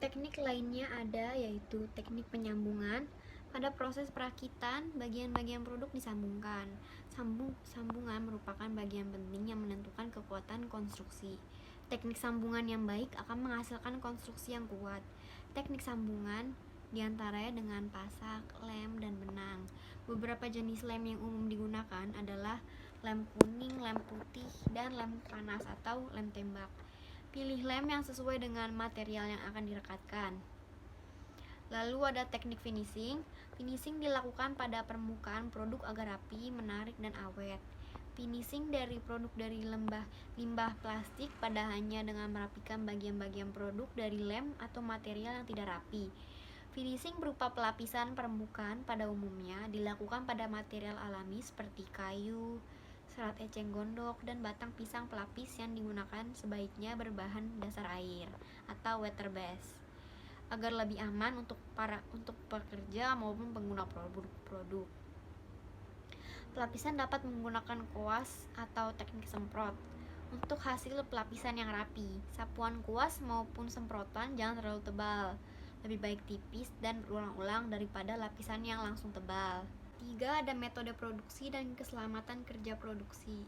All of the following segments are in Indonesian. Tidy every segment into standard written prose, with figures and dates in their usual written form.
Teknik lainnya ada yaitu teknik penyambungan. Pada proses perakitan, bagian-bagian produk disambungkan. Sambungan merupakan bagian penting yang menentukan kekuatan konstruksi. Teknik sambungan yang baik akan menghasilkan konstruksi yang kuat. Teknik sambungan diantaranya dengan pasak, lem, dan benang. Beberapa jenis lem yang umum digunakan adalah lem kuning, lem putih, dan lem panas atau lem tembak. Pilih lem yang sesuai dengan material yang akan direkatkan. Lalu ada teknik finishing. Finishing dilakukan pada permukaan produk agar rapi, menarik, dan awet. Finishing dari produk dari limbah plastik pada hanya dengan merapikan bagian-bagian produk dari lem atau material yang tidak rapi. Finishing berupa pelapisan permukaan pada umumnya dilakukan pada material alami seperti kayu, serat eceng gondok, dan batang pisang pelapis yang digunakan sebaiknya berbahan dasar air atau water base agar lebih aman untuk pekerja maupun pengguna produk. Pelapisan dapat menggunakan kuas atau teknik semprot. Untuk hasil pelapisan yang rapi, sapuan kuas maupun semprotan jangan terlalu tebal. Lebih baik tipis dan berulang-ulang daripada lapisan yang langsung tebal. 3. Ada metode produksi dan keselamatan kerja produksi.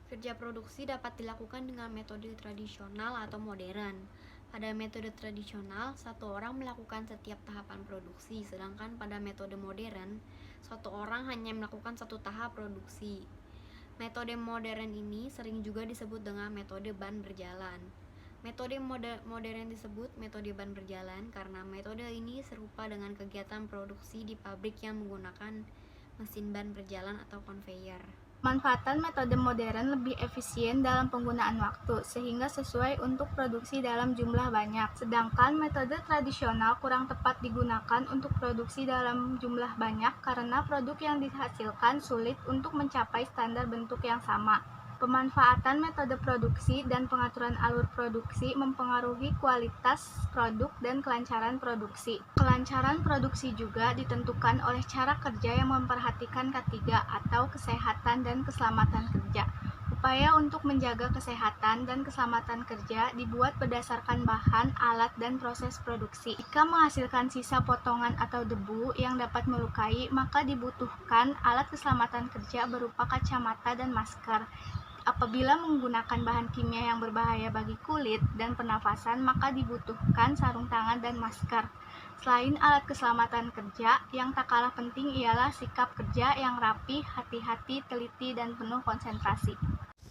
Kerja produksi dapat dilakukan dengan metode tradisional atau modern. Pada metode tradisional, satu orang melakukan setiap tahapan produksi, sedangkan pada metode modern, satu orang hanya melakukan satu tahap produksi. Metode modern ini sering juga disebut dengan metode ban berjalan. Metode modern disebut metode ban berjalan karena metode ini serupa dengan kegiatan produksi di pabrik yang menggunakan mesin ban berjalan atau conveyor. Pemanfaatan metode modern lebih efisien dalam penggunaan waktu, sehingga sesuai untuk produksi dalam jumlah banyak. Sedangkan metode tradisional kurang tepat digunakan untuk produksi dalam jumlah banyak karena produk yang dihasilkan sulit untuk mencapai standar bentuk yang sama. Pemanfaatan metode produksi dan pengaturan alur produksi mempengaruhi kualitas produk dan kelancaran produksi. Kelancaran produksi juga ditentukan oleh cara kerja yang memperhatikan K3 atau kesehatan dan keselamatan kerja. Upaya untuk menjaga kesehatan dan keselamatan kerja dibuat berdasarkan bahan, alat, dan proses produksi. Jika menghasilkan sisa potongan atau debu yang dapat melukai, maka dibutuhkan alat keselamatan kerja berupa kacamata dan masker. Apabila menggunakan bahan kimia yang berbahaya bagi kulit dan pernafasan, maka dibutuhkan sarung tangan dan masker. Selain alat keselamatan kerja, yang tak kalah penting ialah sikap kerja yang rapi, hati-hati, teliti, dan penuh konsentrasi.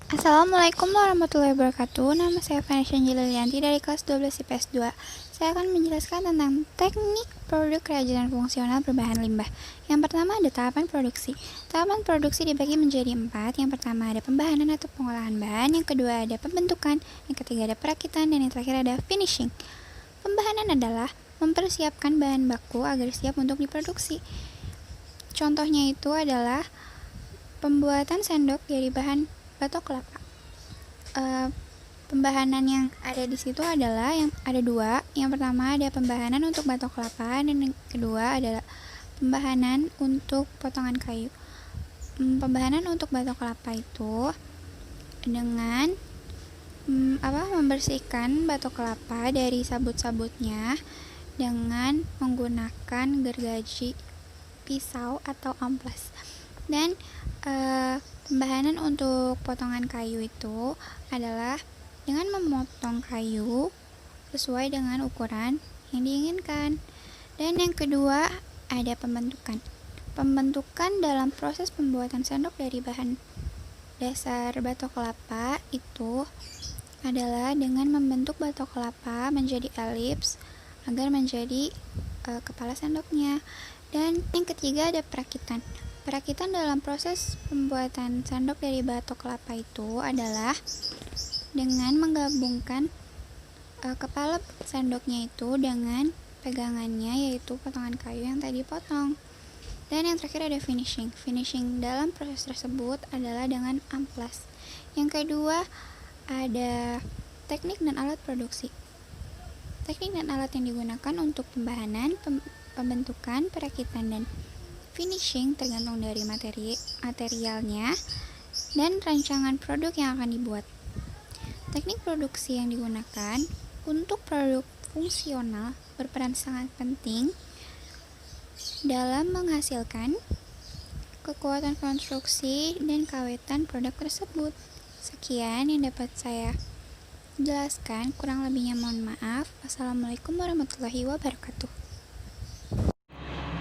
Assalamualaikum warahmatullahi wabarakatuh. Nama saya Vanessa Angelilianti dari kelas 12 IPS 2. Saya akan menjelaskan tentang teknik produk kerajinan fungsional berbahan limbah. Yang pertama ada tahapan produksi. Tahapan produksi dibagi menjadi 4. Yang pertama ada pembahanan atau pengolahan bahan. Yang kedua ada pembentukan. Yang ketiga ada perakitan. Dan yang terakhir ada finishing. Pembahanan adalah mempersiapkan bahan baku agar siap untuk diproduksi. Contohnya itu adalah pembuatan sendok dari bahan batok kelapa. Pembahanan yang ada di situ adalah yang ada 2. Yang pertama ada pembahanan untuk batok kelapa dan yang kedua adalah pembahanan untuk potongan kayu. Pembahanan untuk batok kelapa itu dengan membersihkan batok kelapa dari sabut-sabutnya dengan menggunakan gergaji pisau atau amplas. Dan pembahanan untuk potongan kayu itu adalah dengan memotong kayu sesuai dengan ukuran yang diinginkan. Dan yang kedua ada pembentukan. Pembentukan dalam proses pembuatan sendok dari bahan dasar batok kelapa itu adalah dengan membentuk batok kelapa menjadi elips agar menjadi kepala sendoknya. Dan yang ketiga ada perakitan. Perakitan dalam proses pembuatan sendok dari batok kelapa itu adalah dengan menggabungkan kepala sendoknya itu dengan pegangannya, yaitu potongan kayu yang tadi potong. Dan yang terakhir ada finishing. Finishing dalam proses tersebut adalah dengan amplas. Yang kedua ada teknik dan alat produksi. Teknik dan alat yang digunakan untuk pembahanan, pembentukan, perakitan, dan finishing tergantung dari materialnya dan rancangan produk yang akan dibuat. Teknik produksi yang digunakan Untuk produk fungsional berperan sangat penting dalam menghasilkan kekuatan konstruksi dan kawetan produk tersebut. Sekian yang dapat saya jelaskan, kurang lebihnya mohon maaf. Wassalamualaikum warahmatullahi wabarakatuh.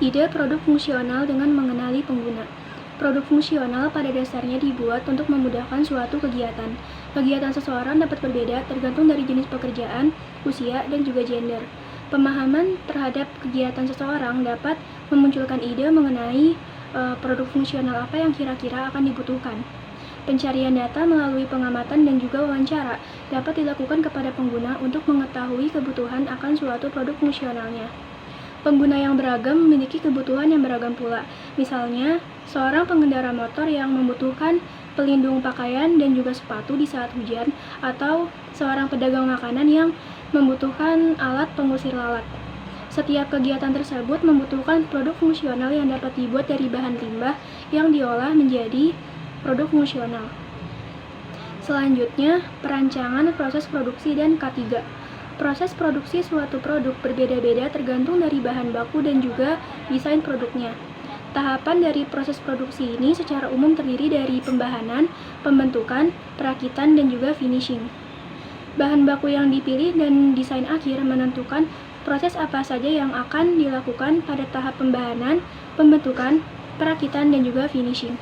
Ide produk fungsional dengan mengenali pengguna. Produk fungsional pada dasarnya dibuat untuk memudahkan suatu kegiatan. Kegiatan seseorang dapat berbeda tergantung dari jenis pekerjaan, usia, dan juga gender. Pemahaman terhadap kegiatan seseorang dapat memunculkan ide mengenai produk fungsional apa yang kira-kira akan dibutuhkan. Pencarian data melalui pengamatan dan juga wawancara dapat dilakukan kepada pengguna untuk mengetahui kebutuhan akan suatu produk fungsionalnya. Pengguna yang beragam memiliki kebutuhan yang beragam pula. Misalnya, seorang pengendara motor yang membutuhkan pelindung pakaian dan juga sepatu di saat hujan, atau seorang pedagang makanan yang membutuhkan alat pengusir lalat. Setiap kegiatan tersebut membutuhkan produk fungsional yang dapat dibuat dari bahan limbah yang diolah menjadi produk fungsional. Selanjutnya, perancangan proses produksi dan K3. Proses produksi suatu produk berbeda-beda tergantung dari bahan baku dan juga desain produknya. Tahapan dari proses produksi ini secara umum terdiri dari pembahanan, pembentukan, perakitan, dan juga finishing. Bahan baku yang dipilih dan desain akhir menentukan proses apa saja yang akan dilakukan pada tahap pembahanan, pembentukan, perakitan, dan juga finishing.